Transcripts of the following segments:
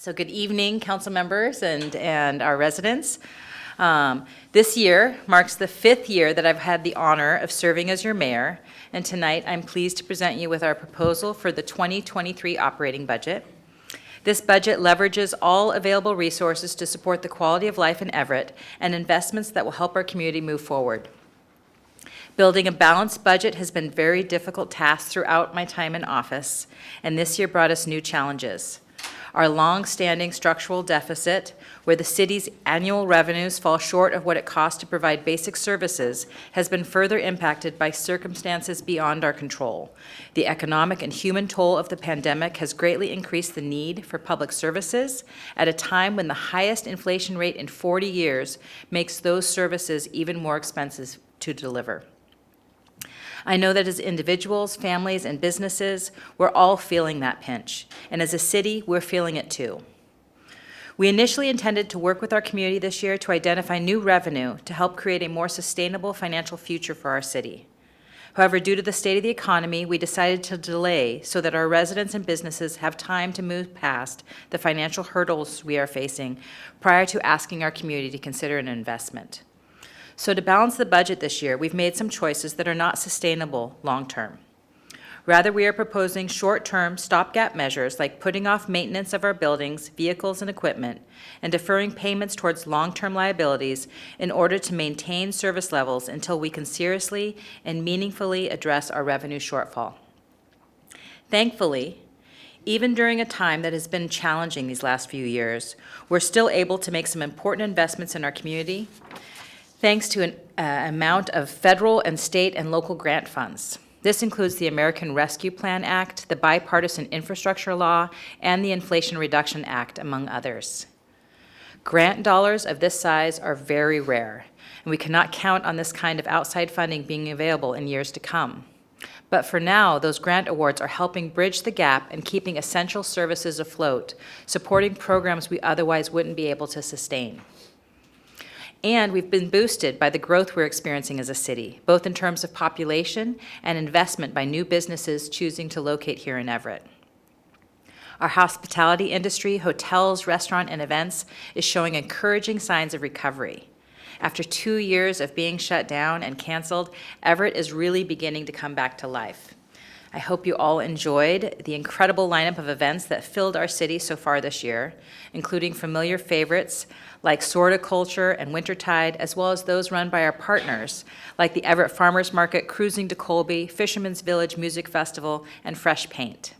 So good evening, council members and our residents. This year marks the 5th year that I've had the honor of serving as your mayor, and tonight I'm pleased to present you with our proposal for the 2023 operating budget. This budget leverages all available resources to support the quality of life in Everett and investments that will help our community move forward. Building a balanced budget has been a very difficult task throughout my time in office, and this year brought us new challenges. Our long-standing structural deficit, where the city's annual revenues fall short of what it costs to provide basic services, has been further impacted by circumstances beyond our control. The economic and human toll of the pandemic has greatly increased the need for public services at a time when the highest inflation rate in 40 years makes those services even more expensive to deliver. I know that as individuals, families, and businesses, we're all feeling that pinch. And as a city, we're feeling it too. We initially intended to work with our community this year to identify new revenue to help create a more sustainable financial future for our city. However, due to the state of the economy, we decided to delay so that our residents and businesses have time to move past the financial hurdles we are facing prior to asking our community to consider an investment. So to balance the budget this year, we've made some choices that are not sustainable long-term. Rather, we are proposing short-term stopgap measures like putting off maintenance of our buildings, vehicles, and equipment, and deferring payments towards long-term liabilities in order to maintain service levels until we can seriously and meaningfully address our revenue shortfall. Thankfully, even during a time that has been challenging these last few years, we're still able to make some important investments in our community, thanks to an amount of federal and state and local grant funds. This includes the American Rescue Plan Act, the Bipartisan Infrastructure Law, and the Inflation Reduction Act, among others. Grant dollars of this size are very rare, and we cannot count on this kind of outside funding being available in years to come. But for now, those grant awards are helping bridge the gap and keeping essential services afloat, supporting programs we otherwise wouldn't be able to sustain. And we've been boosted by the growth we're experiencing as a city, both in terms of population and investment by new businesses choosing to locate here in Everett. Our hospitality industry, hotels, restaurant, and events is showing encouraging signs of recovery. After 2 years of being shut down and canceled, Everett is really beginning to come back to life. I hope you all enjoyed the incredible lineup of events that filled our city so far this year, including familiar favorites like Sorticulture and Wintertide, as well as those run by our partners, like the Everett Farmers Market, Cruising to Colby, Fisherman's Village Music Festival, and Fresh Paint.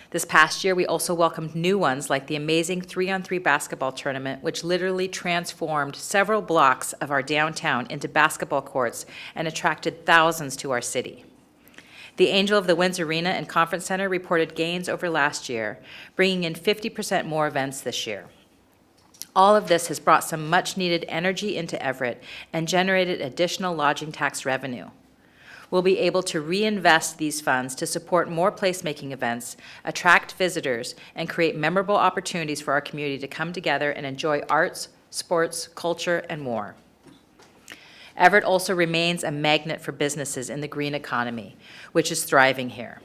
This past year, we also welcomed new ones like the amazing 3-on-3 basketball tournament, which literally transformed several blocks of our downtown into basketball courts and attracted thousands to our city. The Angel of the Winds Arena and Conference Center reported gains over last year, bringing in 50% more events this year. All of this has brought some much-needed energy into Everett and generated additional lodging tax revenue. We'll be able to reinvest these funds to support more placemaking events, attract visitors, and create memorable opportunities for our community to come together and enjoy arts, sports, culture, and more. Everett also remains a magnet for businesses in the green economy, which is thriving here.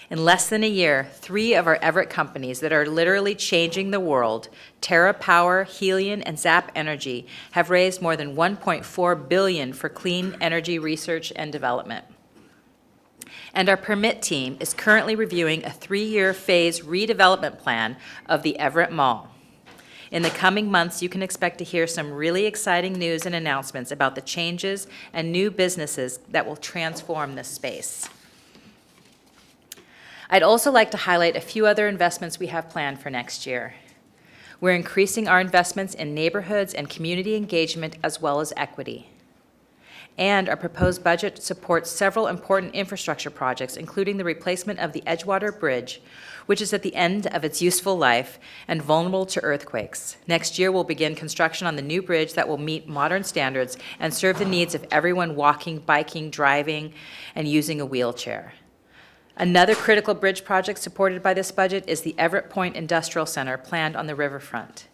In less than a year, 3 of our Everett companies that are literally changing the world, Terra Power, Helion, and Zap Energy, have raised more than $1.4 billion for clean energy research and development. And our permit team is currently reviewing a 3-year phase redevelopment plan of the Everett Mall. In the coming months, you can expect to hear some really exciting news and announcements about the changes and new businesses that will transform this space. I'd also like to highlight a few other investments we have planned for next year. We're increasing our investments in neighborhoods and community engagement as well as equity. And our proposed budget supports several important infrastructure projects, including the replacement of the Edgewater Bridge, which is at the end of its useful life and vulnerable to earthquakes. Next year, we'll begin construction on the new bridge that will meet modern standards and serve the needs of everyone walking, biking, driving, and using a wheelchair. Another critical bridge project supported by this budget is the Everett Point Industrial Center planned on the riverfront.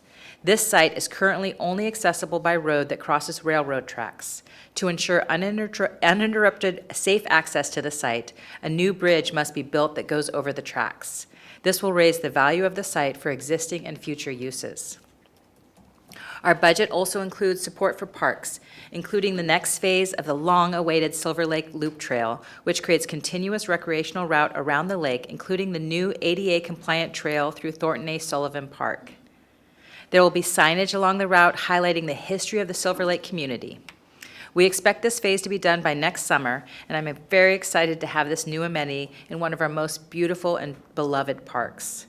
This site is currently only accessible by road that crosses railroad tracks. To ensure uninterrupted, safe access to the site, a new bridge must be built that goes over the tracks. This will raise the value of the site for existing and future uses. Our budget also includes support for parks, including the next phase of the long-awaited Silver Lake Loop Trail, which creates continuous recreational route around the lake, including the new ADA-compliant trail through Thornton A. Sullivan Park. There will be signage along the route highlighting the history of the Silver Lake community. We expect this phase to be done by next summer, and I'm very excited to have this new amenity in one of our most beautiful and beloved parks.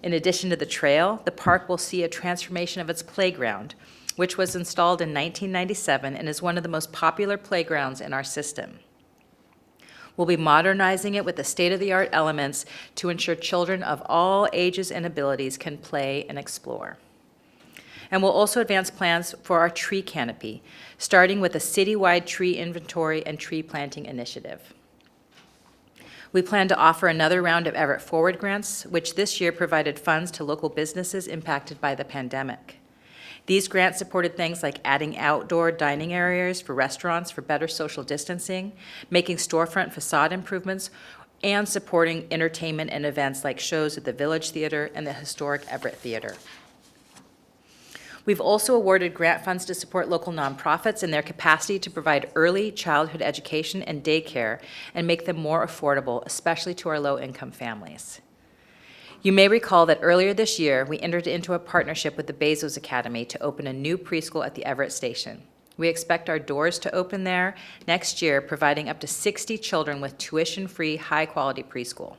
In addition to the trail, the park will see a transformation of its playground, which was installed in 1997 and is one of the most popular playgrounds in our system. We'll be modernizing it with the state-of-the-art elements to ensure children of all ages and abilities can play and explore. And we'll also advance plans for our tree canopy, starting with a citywide tree inventory and tree planting initiative. We plan to offer another round of Everett Forward grants, which this year provided funds to local businesses impacted by the pandemic. These grants supported things like adding outdoor dining areas for restaurants for better social distancing, making storefront facade improvements, and supporting entertainment and events like shows at the Village Theater and the historic Everett Theater. We've also awarded grant funds to support local nonprofits in their capacity to provide early childhood education and daycare and make them more affordable, especially to our low-income families. You may recall that earlier this year, we entered into a partnership with the Bezos Academy to open a new preschool at the Everett Station. We expect our doors to open there next year, providing up to 60 children with tuition-free, high-quality preschool.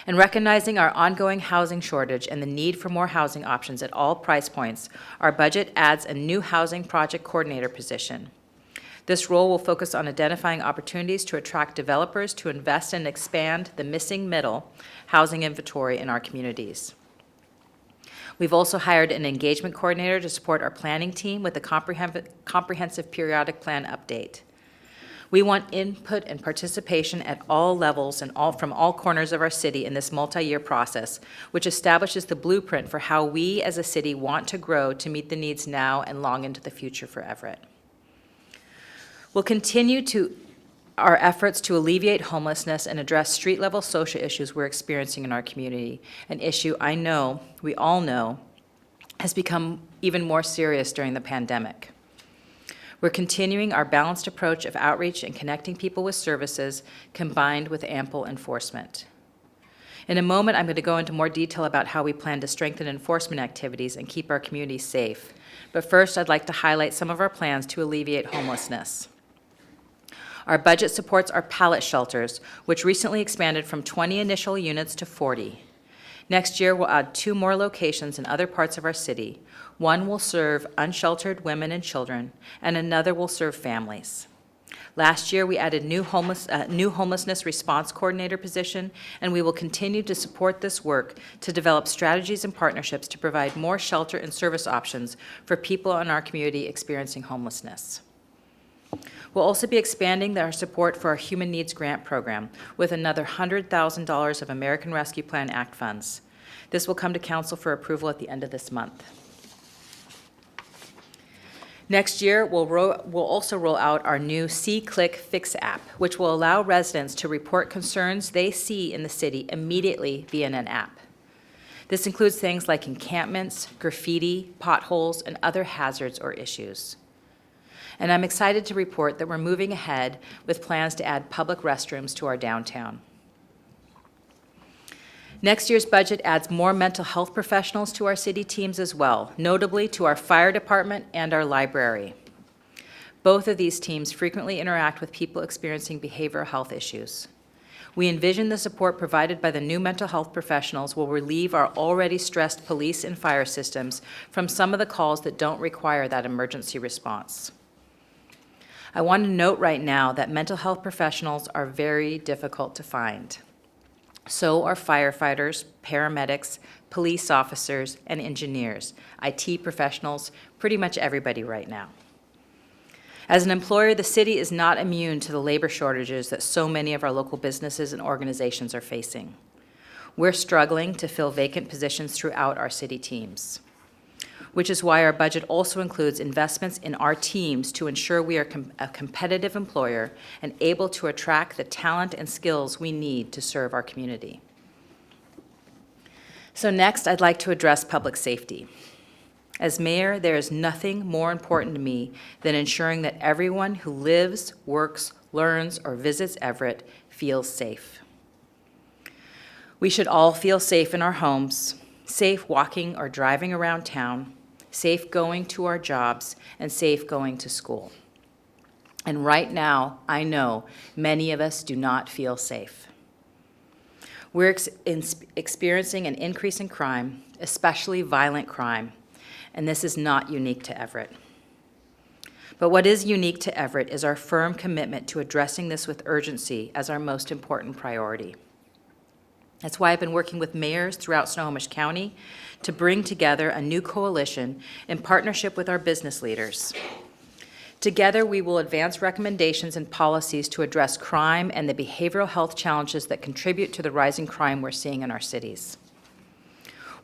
And recognizing our ongoing housing shortage and the need for more housing options at all price points, our budget adds a new housing project coordinator position. This role will focus on identifying opportunities to attract developers to invest and expand the missing middle housing inventory in our communities. We've also hired an engagement coordinator to support our planning team with a comprehensive periodic plan update. We want input and participation at all levels and from all corners of our city in this multi-year process, which establishes the blueprint for how we as a city want to grow to meet the needs now and long into the future for Everett. We'll continue our efforts to alleviate homelessness and address street-level social issues we're experiencing in our community, an issue I know, we all know, has become even more serious during the pandemic. We're continuing our balanced approach of outreach and connecting people with services combined with ample enforcement. In a moment, I'm going to go into more detail about how we plan to strengthen enforcement activities and keep our community safe. But first, I'd like to highlight some of our plans to alleviate homelessness. Our budget supports our pallet shelters, which recently expanded from 20 initial units to 40. Next year, we'll add 2 more locations in other parts of our city. One will serve unsheltered women and children, and another will serve families. Last year, we added new homelessness response coordinator position, and we will continue to support this work to develop strategies and partnerships to provide more shelter and service options for people in our community experiencing homelessness. We'll also be expanding our support for our Human Needs Grant Program with another $100,000 of American Rescue Plan Act funds. This will come to Council for approval at the end of this month. Next year, we'll also roll out our new See-Click Fix app, which will allow residents to report concerns they see in the city immediately via an app. This includes things like encampments, graffiti, potholes, and other hazards or issues. And I'm excited to report that we're moving ahead with plans to add public restrooms to our downtown. Next year's budget adds more mental health professionals to our city teams as well, notably to our fire department and our library. Both of these teams frequently interact with people experiencing behavioral health issues. We envision the support provided by the new mental health professionals will relieve our already stressed police and fire systems from some of the calls that don't require that emergency response. I want to note right now that mental health professionals are very difficult to find. So are firefighters, paramedics, police officers, and engineers, IT professionals, pretty much everybody right now. As an employer, the city is not immune to the labor shortages that so many of our local businesses and organizations are facing. We're struggling to fill vacant positions throughout our city teams, which is why our budget also includes investments in our teams to ensure we are a competitive employer and able to attract the talent and skills we need to serve our community. So next, I'd like to address public safety. As mayor, there is nothing more important to me than ensuring that everyone who lives, works, learns, or visits Everett feels safe. We should all feel safe in our homes, safe walking or driving around town, safe going to our jobs, and safe going to school. And right now, I know many of us do not feel safe. We're experiencing an increase in crime, especially violent crime, and this is not unique to Everett. But what is unique to Everett is our firm commitment to addressing this with urgency as our most important priority. That's why I've been working with mayors throughout Snohomish County to bring together a new coalition in partnership with our business leaders. Together, we will advance recommendations and policies to address crime and the behavioral health challenges that contribute to the rising crime we're seeing in our cities.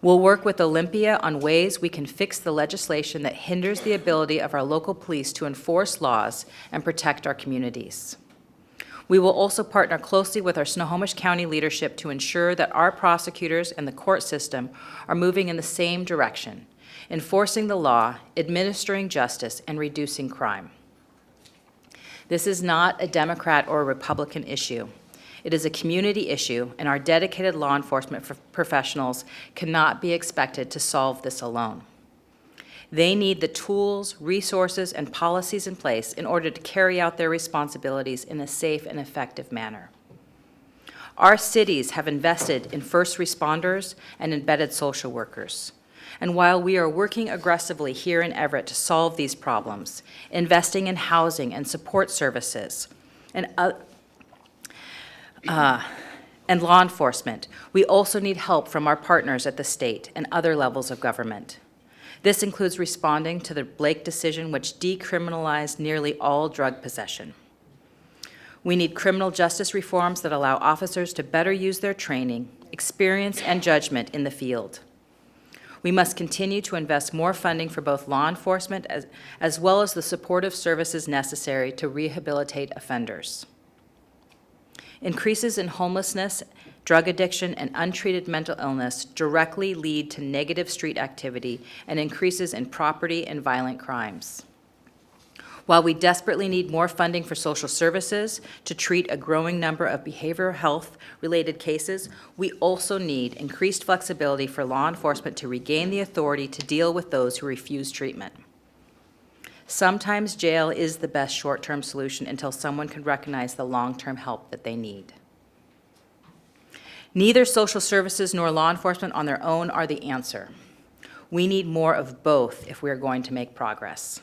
We'll work with Olympia on ways we can fix the legislation that hinders the ability of our local police to enforce laws and protect our communities. We will also partner closely with our Snohomish County leadership to ensure that our prosecutors and the court system are moving in the same direction, enforcing the law, administering justice, and reducing crime. This is not a Democrat or a Republican issue. It is a community issue, and our dedicated law enforcement professionals cannot be expected to solve this alone. They need the tools, resources, and policies in place in order to carry out their responsibilities in a safe and effective manner. Our cities have invested in first responders and embedded social workers. And while we are working aggressively here in Everett to solve these problems, investing in housing and support services, and law enforcement, we also need help from our partners at the state and other levels of government. This includes responding to the Blake decision, which decriminalized nearly all drug possession. We need criminal justice reforms that allow officers to better use their training, experience, and judgment in the field. We must continue to invest more funding for both law enforcement as well as the supportive services necessary to rehabilitate offenders. Increases in homelessness, drug addiction, and untreated mental illness directly lead to negative street activity and increases in property and violent crimes. While we desperately need more funding for social services to treat a growing number of behavioral health-related cases, we also need increased flexibility for law enforcement to regain the authority to deal with those who refuse treatment. Sometimes jail is the best short-term solution until someone can recognize the long-term help that they need. Neither social services nor law enforcement on their own are the answer. We need more of both if we are going to make progress.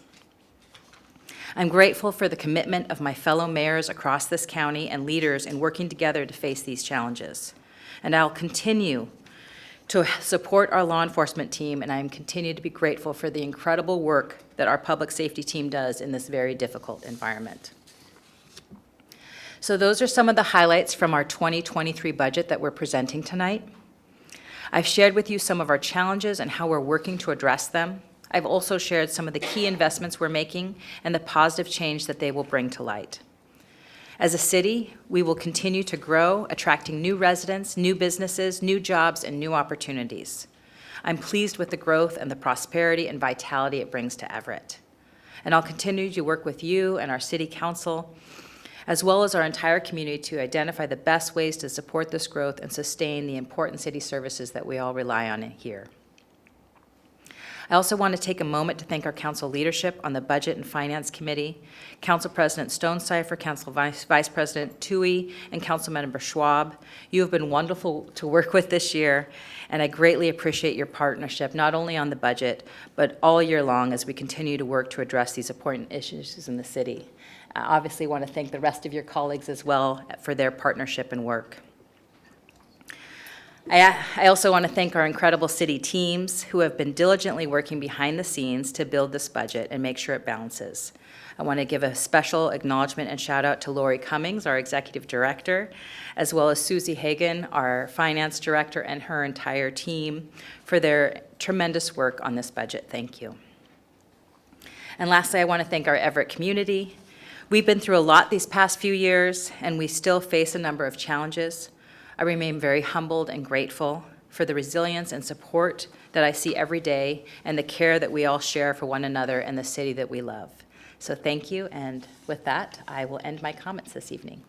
I'm grateful for the commitment of my fellow mayors across this county and leaders in working together to face these challenges. And I'll continue to support our law enforcement team, and I continue to be grateful for the incredible work that our public safety team does in this very difficult environment. So those are some of the highlights from our 2023 budget that we're presenting tonight. I've shared with you some of our challenges and how we're working to address them. I've also shared some of the key investments we're making and the positive change that they will bring to light. As a city, we will continue to grow, attracting new residents, new businesses, new jobs, and new opportunities. I'm pleased with the growth and the prosperity and vitality it brings to Everett. And I'll continue to work with you and our city council, as well as our entire community, to identify the best ways to support this growth and sustain the important city services that we all rely on here. I also want to take a moment to thank our council leadership on the Budget and Finance Committee, Council President Stonecipher, Council Vice President Tui, and Councilmember Schwab. You have been wonderful to work with this year, and I greatly appreciate your partnership, not only on the budget, but all year long as we continue to work to address these important issues in the city. I obviously want to thank the rest of your colleagues as well for their partnership and work. I also want to thank our incredible city teams who have been diligently working behind the scenes to build this budget and make sure it balances. I want to give a special acknowledgement and shout out to Lori Cummings, our executive director, as well as Susie Hagan, our finance director, and her entire team for their tremendous work on this budget. Thank you. And lastly, I want to thank our Everett community. We've been through a lot these past few years, and we still face a number of challenges. I remain very humbled and grateful for the resilience and support that I see every day and the care that we all share for one another and the city that we love. So thank you, and with that, I will end my comments this evening.